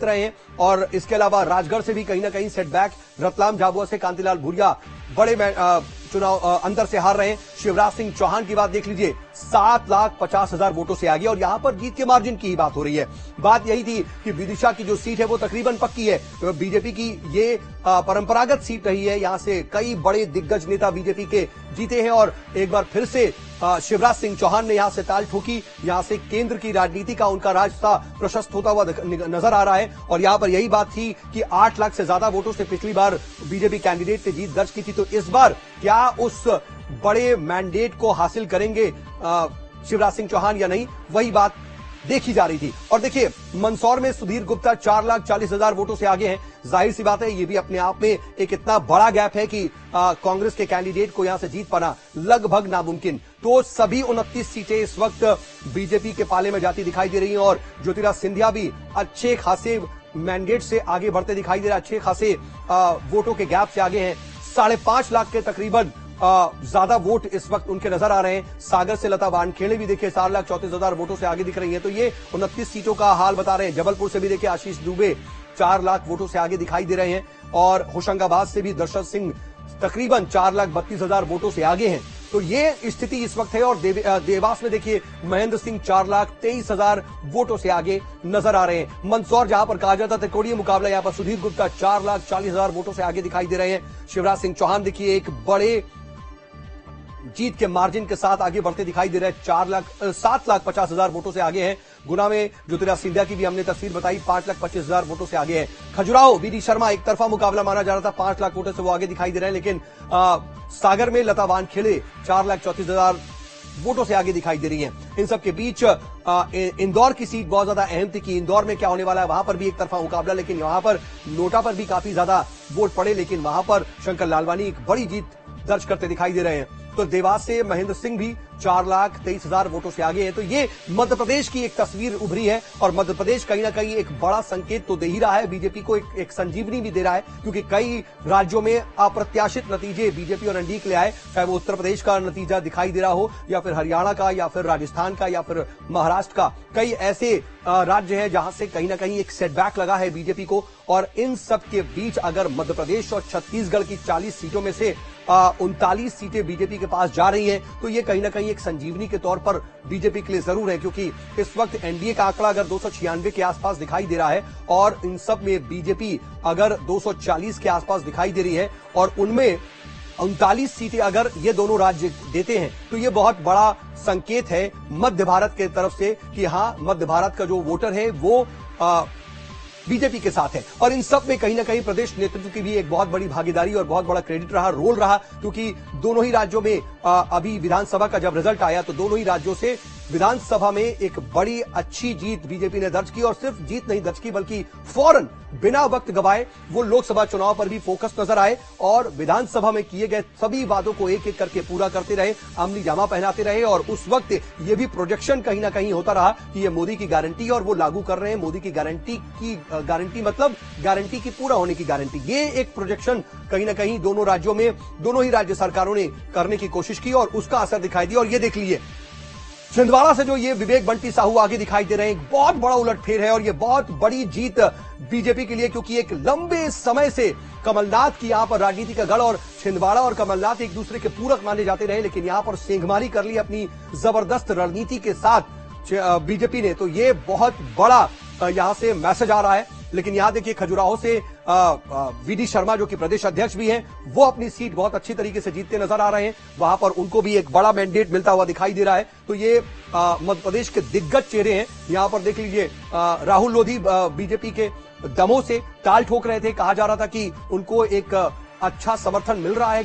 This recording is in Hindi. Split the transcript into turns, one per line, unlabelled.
रहे हैं। और इसके अलावा राजगढ़ से भी कहीं ना कहीं सेटबैक, रतलाम झाबुआ से कांतिलाल भूरिया बड़े चुनाव अंतर से हार रहे हैं। शिवराज सिंह चौहान की बात देख लीजिए, 7,50,000 वोटों से आगे, और यहां पर जीत के मार्जिन की ही बात हो रही है। बात यही थी कि विदिशा की जो सीट है वो तकरीबन पक्की है। तो बीजेपी की ये परंपरागत सीट रही है, यहां से कई बड़े दिग्गज नेता बीजेपी के जीते हैं और एक बार फिर से शिवराज सिंह चौहान ने यहां से ताल ठोकी। यहां से केंद्र की राजनीति का उनका रास्ता प्रशस्त होता हुआ नजर आ रहा है। और यहां पर यही बात थी कि 8 लाख से ज्यादा वोटों से पिछली बार बीजेपी कैंडिडेट ने जीत दर्ज की थी, तो इस बार क्या उस बड़े मैंडेट को हासिल करेंगे शिवराज सिंह चौहान या नहीं, वही बात देखी जा रही थी। और देखिए, मंदसौर में सुधीर गुप्ता 4,40,000 वोटों से आगे हैं। जाहिर सी बात है, ये भी अपने आप में एक इतना बड़ा गैप है कि कांग्रेस के कैंडिडेट को यहां से जीत पाना लगभग नामुमकिन। तो सभी 29 सीटें इस वक्त बीजेपी के पाले में जाती दिखाई दे रही हैं और ज्योतिराज सिंधिया भी अच्छे खासे मैंडेट से आगे बढ़ते दिखाई दे रहे हैं, अच्छे खासे वोटों के गैप से आगे हैं। 5.5 लाख के तकरीबन ज्यादा वोट इस वक्त उनके नजर आ रहे हैं। सागर से लता वानखेड़े भी देखिए 4,34,000 वोटों से आगे दिख रही हैं। तो ये 29 सीटों का हाल बता रहे हैं। जबलपुर से भी देखिए आशीष दुबे 4 लाख वोटों से आगे दिखाई दे रहे हैं और होशंगाबाद से भी दर्शन सिंह तकरीबन 4,32,000 वोटों से आगे हैं। तो ये स्थिति इस वक्त है। और देवास में देखिए महेंद्र सिंह 4,23,000 वोटों से आगे नजर आ रहे हैं। मंदसौर जहां पर कहा जाता था त्रिकोणीय मुकाबला, यहां पर सुधीर गुप्ता 4,40,000 वोटों से आगे दिखाई दे रहे हैं। शिवराज सिंह चौहान देखिए एक बड़े जीत के मार्जिन के साथ आगे बढ़ते दिखाई दे रहे हैं, 7,50,000 वोटों से आगे हैं। गुना में ज्योतिराज सिंधिया की भी हमने तस्वीर बताई, 5,25,000 वोटों से आगे है। खजुराहो वीडी शर्मा एक तरफा मुकाबला माना जा रहा था, 5 लाख वोटों से वो आगे दिखाई दे रहे हैं। लेकिन सागर में लता वानखेड़े 4,34,000 वोटों से आगे दिखाई दे रही हैं। इन सब के बीच इंदौर की सीट बहुत ज्यादा अहम थी कि इंदौर में क्या होने वाला है। वहां पर भी एक तरफा मुकाबला, लेकिन वहां पर नोटा पर भी काफी ज्यादा वोट पड़े, लेकिन वहां पर शंकर लालवानी एक बड़ी जीत दर्ज करते दिखाई दे रहे हैं। तो देवास से महेंद्र सिंह भी 4,23,000 वोटों से आगे हैं। तो ये मध्य प्रदेश की एक तस्वीर उभरी है और मध्य प्रदेश कहीं ना कहीं एक बड़ा संकेत तो दे ही रहा है, बीजेपी को एक संजीवनी भी दे रहा है, क्योंकि कई राज्यों में अप्रत्याशित नतीजे बीजेपी और एनडीए के लिए आए, चाहे वो उत्तर प्रदेश का नतीजा दिखाई दे रहा हो या फिर हरियाणा का या फिर राजस्थान का या फिर महाराष्ट्र का। कई ऐसे राज्य हैं जहां से कहीं ना कहीं एक सेटबैक लगा है बीजेपी को। और इन सब के बीच अगर मध्य प्रदेश और छत्तीसगढ़ की 40 सीटों में से 39 सीटें बीजेपी के पास जा रही हैं, तो ये कहीं ना कहीं एक संजीवनी के तौर पर बीजेपी के लिए जरूर है, क्योंकि इस वक्त एनडीए का आंकड़ा अगर 296 के आसपास दिखाई दे रहा है और इन सब में बीजेपी अगर 240 के आसपास दिखाई दे रही है और उनमें 39 सीटें अगर ये दोनों राज्य देते हैं, तो ये बहुत बड़ा संकेत है मध्य भारत के तरफ से कि हाँ, मध्य भारत का जो वोटर है वो बीजेपी के साथ है। और इन सब में कहीं ना कहीं प्रदेश नेतृत्व की भी एक बहुत बड़ी भागीदारी और बहुत बड़ा क्रेडिट रहा, रोल रहा, क्योंकि दोनों ही राज्यों में अभी विधानसभा का जब रिजल्ट आया तो दोनों ही राज्यों से विधानसभा में एक बड़ी अच्छी जीत बीजेपी ने दर्ज की। और सिर्फ जीत नहीं दर्ज की, बल्कि फौरन बिना वक्त गवाए वो लोकसभा चुनाव पर भी फोकस नजर आए और विधानसभा में किए गए सभी वादों को एक एक करके पूरा करते रहे, अमली जामा पहनाते रहे। और उस वक्त ये भी प्रोजेक्शन कहीं ना कहीं होता रहा कि ये मोदी की गारंटी और वो लागू कर रहे हैं। मोदी की गारंटी मतलब गारंटी की पूरा होने की गारंटी। ये एक प्रोजेक्शन कहीं ना कहीं दोनों राज्यों में दोनों ही राज्य सरकारों ने करने की कोशिश की और उसका असर दिखाई दिया। और ये देख लीजिए, छिंदवाड़ा से जो ये विवेक बंटी साहू आगे दिखाई दे रहे हैं, एक बहुत बड़ा उलटफेर है और ये बहुत बड़ी जीत बीजेपी के लिए, क्योंकि एक लंबे समय से कमलनाथ की यहां पर राजनीति का गढ़ और छिंदवाड़ा और कमलनाथ एक दूसरे के पूरक माने जाते रहे, लेकिन यहां पर सेंधमारी कर ली अपनी जबरदस्त रणनीति के साथ बीजेपी ने। तो ये बहुत बड़ा यहां से मैसेज आ रहा है। लेकिन यहां देखिए खजुराहो से वीडी शर्मा जो कि प्रदेश अध्यक्ष भी हैं, वो अपनी सीट बहुत अच्छी तरीके से जीतते नजर आ रहे हैं। वहां पर उनको भी एक बड़ा मैंडेट मिलता हुआ दिखाई दे रहा है। तो ये मध्य प्रदेश के दिग्गज चेहरे हैं। यहां पर देख लीजिए राहुल लोधी बीजेपी के दमोह से ताल ठोक रहे थे, कहा जा रहा था कि उनको एक अच्छा समर्थन मिल रहा है।